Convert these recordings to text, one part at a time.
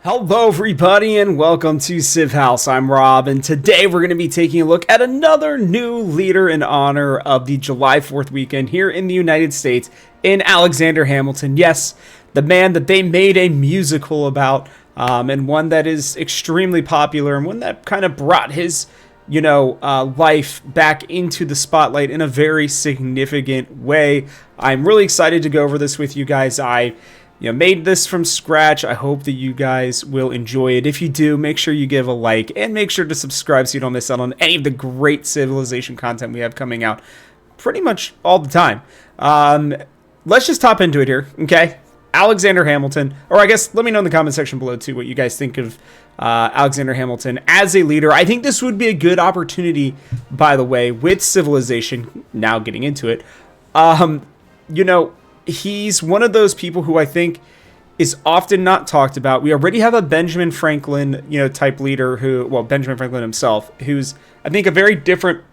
Hello everybody and welcome to Civ House. I'm Rob, and today we're going to be taking a look at another new leader in honor of the July 4th weekend here in the United States in Alexander Hamilton. Yes, the man that they made a musical about, and one that is extremely popular and one that kind of brought his life back into the spotlight in a very significant way. I'm really excited to go over this with you guys. I made this from scratch. I hope that you guys will enjoy it. If you do, make sure you give a like and make sure to subscribe so you don't miss out on any of the great Civilization content we have coming out pretty much all the time. Let's just hop into it here, okay? Alexander Hamilton, or I guess let me know in the comment section below too what you guys think of Alexander Hamilton as a leader. I think this would be a good opportunity, by the way, with Civilization, now getting into it. He's one of those people who I think is often not talked about. We already have a Benjamin Franklin, type leader Benjamin Franklin himself, who's, I think, a very different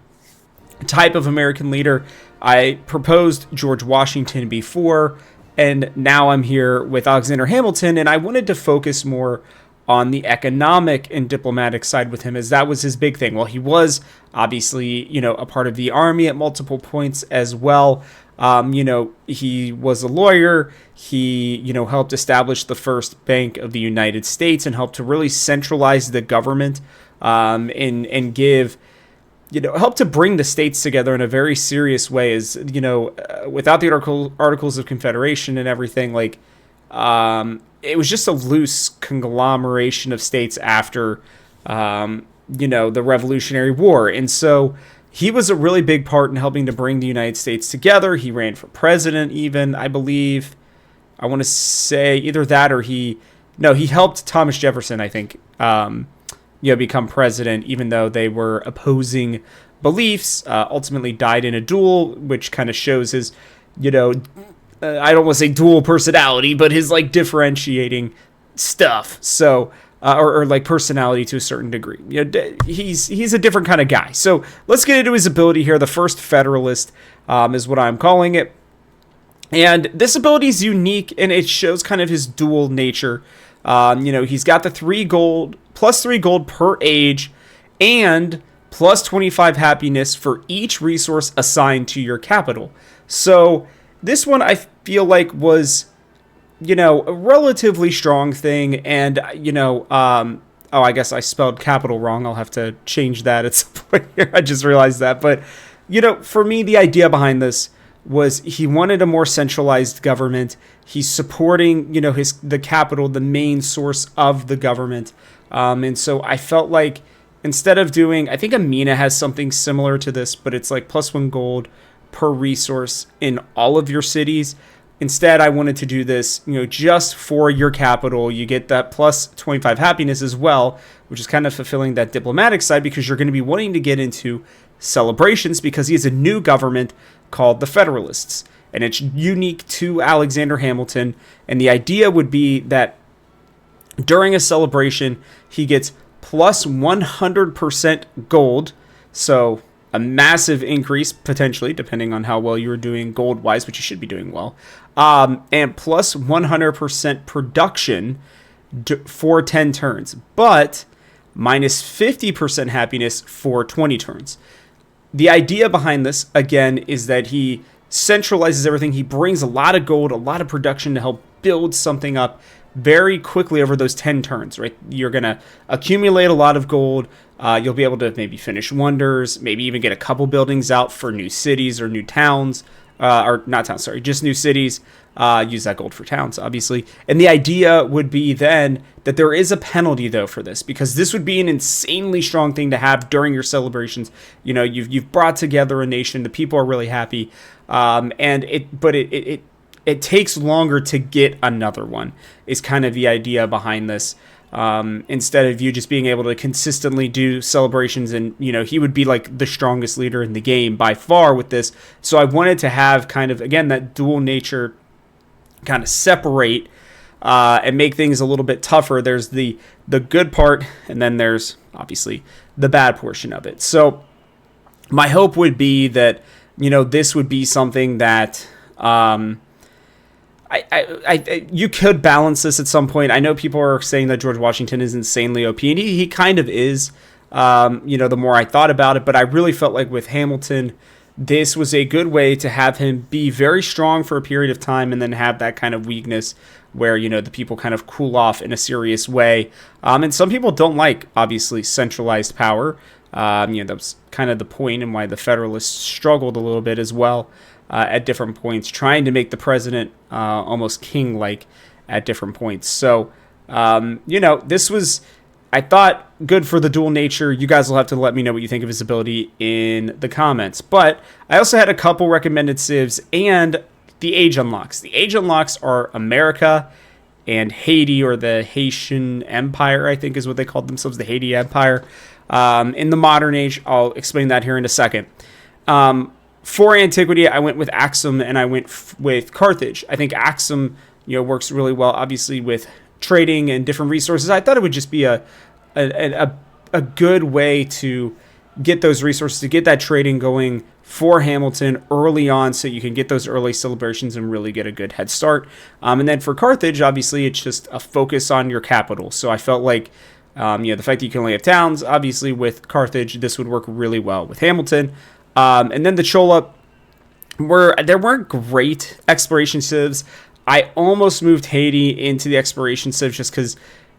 type of American leader. I proposed George Washington before, and now I'm here with Alexander Hamilton, and I wanted to focus more on the economic and diplomatic side with him, as that was his big thing. Well, he was obviously, a part of the army at multiple points as well. He was a lawyer. He, helped establish the first bank of the United States and helped to really centralize the government, and give, help to bring the states together in a very serious way. As without the Articles of Confederation and everything, it was just a loose conglomeration of states after, the Revolutionary War. And so he was a really big part in helping to bring the United States together. He ran for president even, I believe. I want to say either that or he helped Thomas Jefferson, I think, become president, even though they were opposing beliefs. Ultimately died in a duel, which kind of shows his, I don't want to say dual personality, but his differentiating stuff. So, or personality to a certain degree. He's a different kind of guy. So let's get into his ability here. The first Federalist is what I'm calling it. And this ability is unique, and it shows kind of his dual nature. He's got the plus 3 gold per age, and plus 25 happiness for each resource assigned to your capital. So this one I feel like was, a relatively strong thing. And, I guess I spelled capital wrong. I'll have to change that at some point here. I just realized that. But, for me, the idea behind this was he wanted a more centralized government. He's supporting, the capital, the main source of the government. And so I felt like instead of doing, I think Amina has something similar to this, but it's plus 1 gold per resource in all of your cities. Instead, I wanted to do this, just for your capital. You get that plus 25 happiness as well, which is kind of fulfilling that diplomatic side, because you're going to be wanting to get into celebrations because he has a new government called the Federalists, and it's unique to Alexander Hamilton. And the idea would be that during a celebration, he gets plus 100% gold. So a massive increase, potentially, depending on how well you were doing gold-wise, which you should be doing well. And plus 100% production for 10 turns, but minus 50% happiness for 20 turns. The idea behind this, again, is that he centralizes everything. He brings a lot of gold, a lot of production to help build something up very quickly over those 10 turns, right? You're going to accumulate a lot of gold. You'll be able to maybe finish wonders, maybe even get a couple buildings out for new cities or new towns, or not towns, sorry, just new cities. Use that gold for towns, obviously. And the idea would be then that there is a penalty, though, for this, because this would be an insanely strong thing to have during your celebrations. You've brought together a nation. The people are really happy. And it takes longer to get another one, is kind of the idea behind this. Instead of you just being able to consistently do celebrations, and he would be the strongest leader in the game by far with this. So I wanted to have kind of, again, that dual nature kind of separate and make things a little bit tougher. There's the good part, and then there's obviously the bad portion of it. So my hope would be that this would be something that you could balance this at some point. I know people are saying that George Washington is insanely OP, and he kind of is. The more I thought about it, but I really felt like with Hamilton, this was a good way to have him be very strong for a period of time and then have that kind of weakness where, the people kind of cool off in a serious way. And some people don't like, obviously, centralized power. That was kind of the point and why the Federalists struggled a little bit as well at different points, trying to make the president almost king-like at different points. So, this was, I thought, good for the dual nature. You guys will have to let me know what you think of his ability in the comments. But I also had a couple recommended civs and the age unlocks. The age unlocks are America and Haiti, or the Haitian Empire, I think is what they called themselves, the Haiti Empire. In the modern age, I'll explain that here in a second. For antiquity, I went with Axum and I went with Carthage. I think Axum, works really well, obviously, with trading and different resources. I thought it would just be a good way to get those resources, to get that trading going for Hamilton early on, so you can get those early celebrations and really get a good head start. And then for Carthage, obviously, it's just a focus on your capital. So I felt like, the fact that you can only have towns, obviously with Carthage, this would work really well with Hamilton. And then the Chola, there weren't great exploration civs. I almost moved Haiti into the exploration civ just because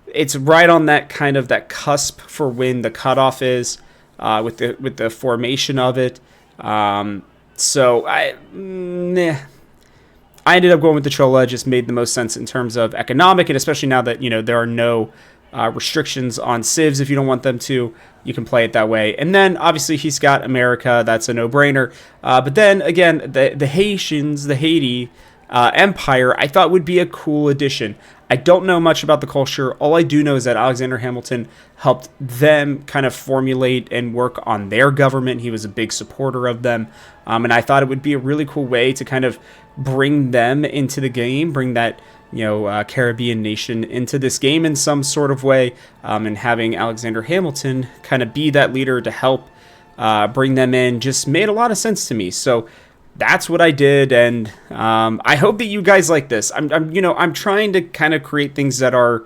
it's right on that kind of that cusp for when the cutoff is with the formation of it. So I ended up going with the Chola. Just made the most sense in terms of economic, and especially now that there are no restrictions on civs. If you don't want them to, you can play it that way. And then obviously he's got America. That's a no-brainer. But then again, the Haitians, the Haiti Empire, I thought would be a cool addition. I don't know much about the culture. All I do know is that Alexander Hamilton helped them kind of formulate and work on their government. He was a big supporter of them. And I thought it would be a really cool way to kind of bring them into the game, bring that Caribbean nation into this game in some sort of way, and having Alexander Hamilton kind of be that leader to help bring them in just made a lot of sense to me. So that's what I did, and I hope that you guys like this. I'm trying to kind of create things that are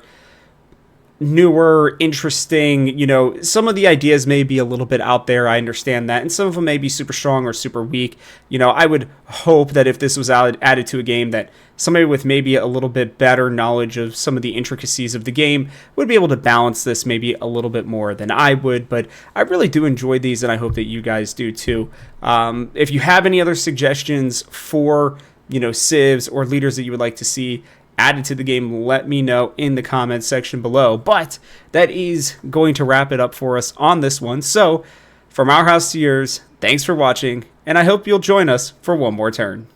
newer, interesting. Some of the ideas may be a little bit out there, I understand that, and some of them may be super strong or super weak. I would hope that if this was added to a game, that somebody with maybe a little bit better knowledge of some of the intricacies of the game would be able to balance this maybe a little bit more than I would. But I really do enjoy these, and I hope that you guys do too. If you have any other suggestions for civs or leaders that you would like to see added to the game, let me know in the comments section below. But that is going to wrap it up for us on this one. So from our house to yours, thanks for watching, and I hope you'll join us for one more turn.